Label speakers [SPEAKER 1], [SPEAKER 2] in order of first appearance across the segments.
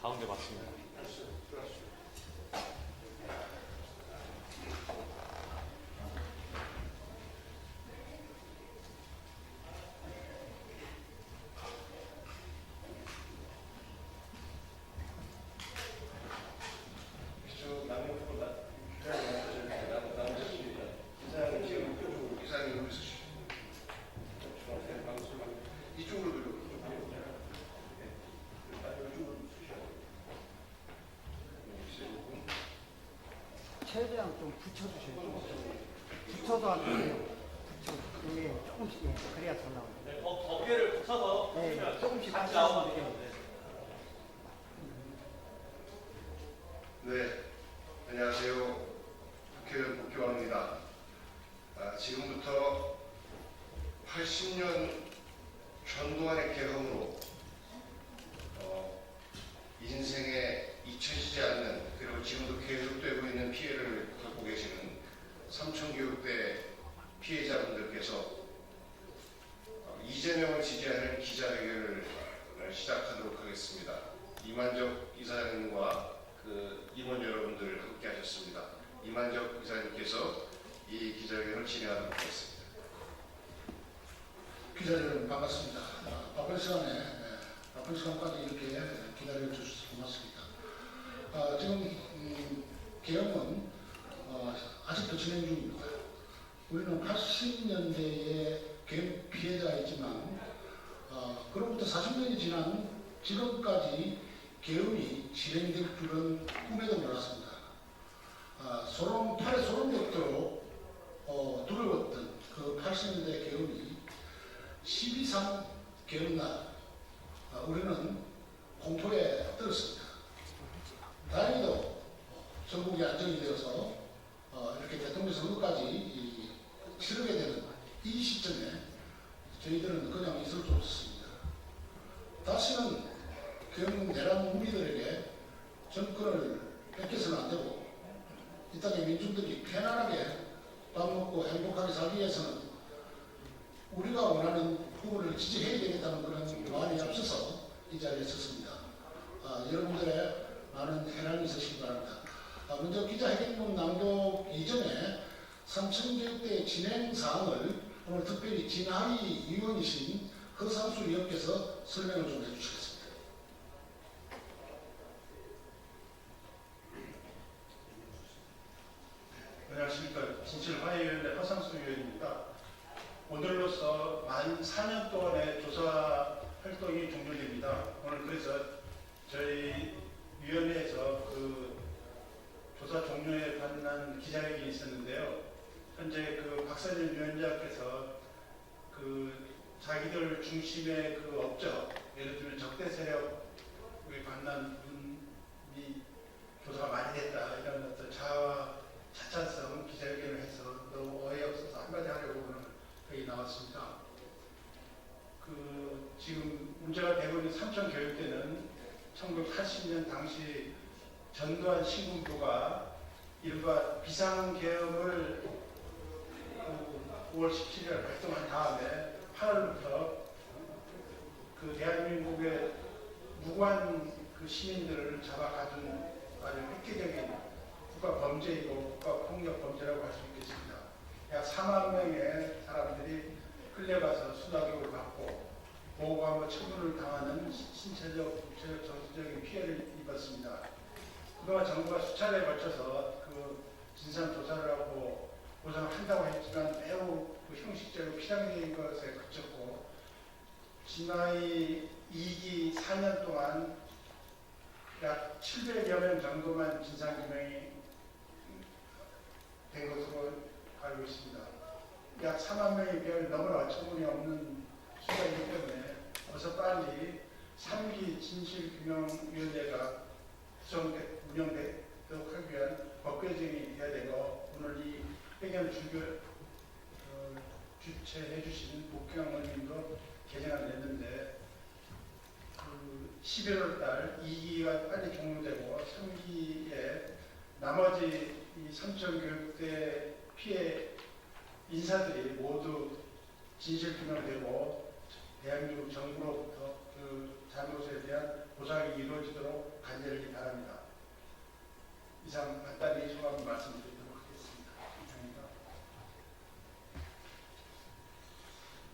[SPEAKER 1] 가운데 맞습니다.
[SPEAKER 2] 최대한 좀 붙여주세요. 붙여서 하면 붙여. 이게 조금씩 그래야 잘 나옵니다.
[SPEAKER 1] 네, 어깨를 붙여서
[SPEAKER 2] 네, 조금씩
[SPEAKER 1] 같이
[SPEAKER 2] 하시면
[SPEAKER 1] 나오면
[SPEAKER 2] 돼요.
[SPEAKER 3] 네, 안녕하세요. 국회의원 복귀왕입니다. 지금부터 80년 전동안의 개헌으로 인생에 잊혀지지 않는, 그리고 지금도 계속되고 있는 피해를 겪고 계시는 삼천교육대 피해자분들께서 이재명을 지지하는 기자회견을 시작하도록 하겠습니다. 이만적 이사장님과 임원 여러분들 함께 하셨습니다. 이만적 이사님께서 이 기자회견을 진행하도록 하겠습니다.
[SPEAKER 4] 기자 여러분 반갑습니다. 바쁜 시간까지 이렇게 기다려 주셔서 고맙습니다. 지금 계엄은 아직도 진행 중입니다. 우리는 80년대에 계엄 피해자가 있지만 그로부터 40년이 지난 지금까지 계엄이 진행될 줄은 꿈에도 몰랐습니다. 팔에 소름 돋도록 두려웠던 그 80년대 계엄이 12.3 계엄날 우리는 공포에 떨었습니다. 다행히도 전국이 안정이 되어서 이렇게 대통령 선거까지 치르게 되는 이 시점에 저희들은 그냥 있을 수 없었습니다. 다시는 계엄 내란 무리들에게 정권을 뺏겨서는 안 되고 이 땅의 민중들이 편안하게 밥 먹고 행복하게 살기 위해서는 우리가 원하는 후보를 지지해야 되겠다는 그런 마음이 앞서서 이 자리에 섰습니다. 여러분들의 많은 해랑이 있으시기 바랍니다. 먼저 기자회견문 낭독 이전에 삼천교육대 진행 사항을 오늘 특별히 진하위 위원이신 허상수 위원께서 설명을 좀 해주시겠습니다.
[SPEAKER 5] 안녕하십니까. 진실화해위원회 허상수 위원입니다. 오늘로서 만 4년 동안의 조사 활동이 종료됩니다. 오늘 그래서 저희 위원회에서 그 조사 종료에 관한 기자회견이 있었는데요. 현재 그 박선일 위원장께서 그 자기들 중심의 그 업적, 예를 들면 적대 세력에 관한 분이 조사가 많이 됐다, 이런 어떤 자찬성 기자회견을 해서 너무 어이없어서 한마디 하려고 오늘 여기 나왔습니다. 지금 문제가 되고 있는 삼천교육대는 1980년 당시 전두환 신군부가 이른바 비상계엄을 5월 17일 발동한 다음에 8월부터 그 대한민국의 무고한 그 시민들을 잡아가둔 아주 획기적인 국가 범죄이고 국가 폭력 범죄라고 할 수 있겠습니다. 약 4만 명의 사람들이 끌려가서 수사교육을 받고 보호감호 처분을 당하는 신체적, 육체적, 정신적인 피해를 입었습니다. 그동안 정부가 수차례에 걸쳐서 그 진상조사를 하고 보상을 한다고 했지만 매우 그 형식적으로 피상적인 것에 그쳤고, 진화의 2기 4년 동안 약 700여 명 정도만 진상규명이 된 것으로 알고 있습니다. 약 4만 명의 별 너무나 어처구니 없는 수사이기 때문에 어서 빨리 3기 진실규명위원회가 운영되도록 하기 위한 법 개정이 돼야 되고, 오늘 이 회견을 주최해 주신 복경 의원님도 개정안 냈는데 11월 달 2기가 빨리 종료되고 3기에 나머지 이 삼천교육대 피해 인사들이 모두 진실규명되고 대한민국 정부로부터 그 잘못에 대한 보상이 이루어지도록 간절히 바랍니다. 이상 간단히 소감 말씀드리도록 하겠습니다. 이상입니다.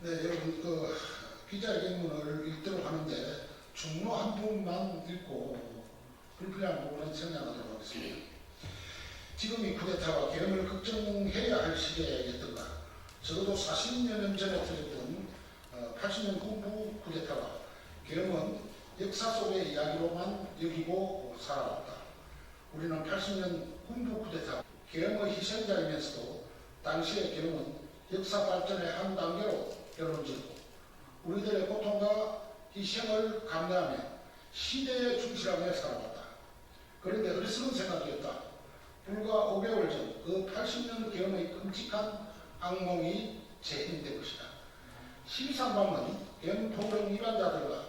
[SPEAKER 4] 네, 여러분 기자회견문을 읽도록 하는데 중로 한 부분만 읽고 불필요한 부분은 생략하도록 하겠습니다. 지금 이 쿠데타와 계엄을 걱정해야 할 시기였던가, 적어도 40여 년 전에 터졌던 80년 군부 쿠데타와 계엄은 역사 속의 이야기로만 여기고 살아왔다. 우리는 80년 군부 쿠데타 계엄의 희생자이면서도 당시의 계엄은 역사 발전의 한 단계로 결론지었고 우리들의 고통과 희생을 감내하며 시대에 충실하며 살아왔다. 그런데 어리석은 생각이었다. 불과 5개월 전 그 80년 계엄의 끔찍한 악몽이 재현된 것이다. 12.3밤은 계엄 폭력 위반자들과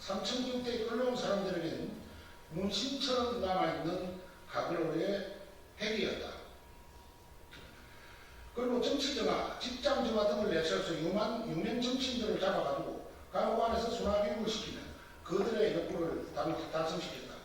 [SPEAKER 4] 3,600대 끌려온 사람들에게는 문신처럼 남아있는 가글로의 핵이었다. 그리고 정치정화, 직장정화 등을 내세워서 유명 정치인들을 잡아가지고 감옥 안에서 순화교육을 시키며 그들의 욕구를 달성시켰다.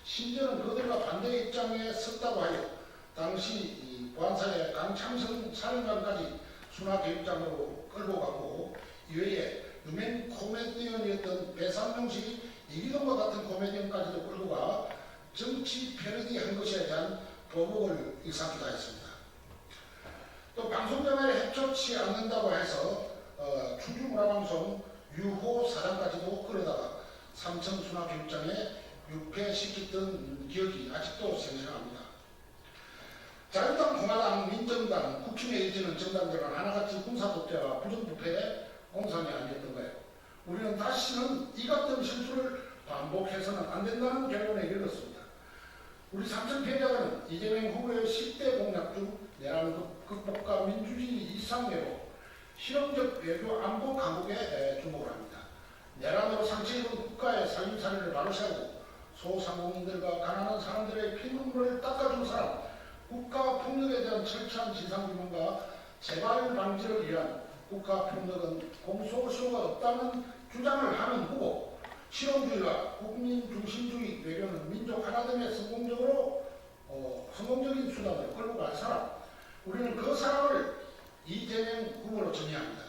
[SPEAKER 4] 심지어는 그들과 반대 입장에 섰다고 하여 당시 보안사의 강창성 사령관까지 순화교육장으로 끌고 가고 이외에 유명 코미디언이었던 배상용식, 이기동과 같은 코미디언까지도 끌고 가 정치 패러디한 것에 대한 보복을 일삼기도 했습니다. 또 방송장을 해초치 않는다고 해서 충주문화방송 유호 사장까지도 끌어다가 삼천순화교육장에 유폐시켰던 기억이 아직도 생생합니다. 자유당, 공화당, 민정당, 국힘에 이르는 정당들은 하나같이 군사독재와 부정부패의 공산이 아니었던가요? 우리는 다시는 이 같은 실수를 반복해서는 안 된다는 결론에 이르렀습니다. 우리 삼천 피해자들은 이재명 후보의 10대 공약 중 내란 극복과 민주주의 이상으로 실험적 외교 안보 강국에 주목을 합니다. 내란으로 상처입은 국가의 살림살이를 바로 세우고 소상공인들과 가난한 사람들의 피눈물을 닦아준 사람, 국가 폭력에 대한 철저한 진상규명과 재발 방지를 위한 국가 폭력은 공소시효가 없다는 주장을 하는 후보, 실용주의와 국민 중심주의 외교는 민족 하나 등의 성공적인 수단을 끌고 갈 사람, 우리는 그 사람을 이재명 후보로 정의합니다.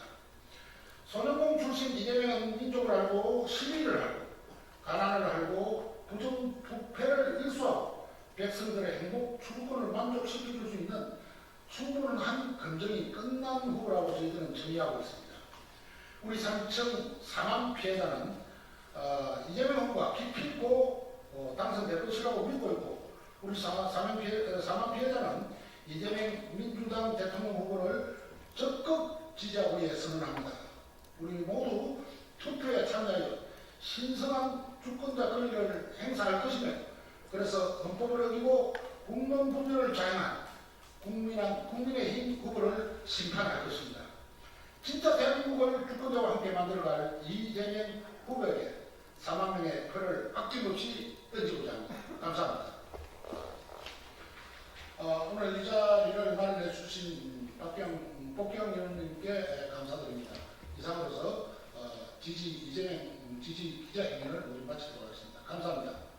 [SPEAKER 4] 손해공 출신 이재명은 민족을 알고 시민을 알고 가난을 알고 부정부패를 일수하고 백성들의 행복 추구권을 만족시켜줄 수 있는 충분한 검증이 끝난 후보라고 저희들은 정의하고 있습니다. 우리 삼천 사망 피해자는 이재명 후보가 기필코 당선될 것이라고 믿고 있고 우리 사망 피해자는 이재명 민주당 대통령 후보를 적극 지지하고 선언합니다. 우리 모두 투표에 참여하여 신성한 주권자 권리를 행사할 것이며 그래서 헌법을 어기고 국론 분열을 자행한 국민의힘 후보를 심판할 것입니다. 진짜 대한민국을 주권자와 함께 만들어갈 이재명 후보에게 4만 명의 표를 아낌없이 던지고자 합니다. 감사합니다. 오늘 이 자리를 마련해 주신 복경 의원님께 감사드립니다. 이상으로서 이재명 지지 기자회견을 모두 마치도록 하겠습니다. 감사합니다.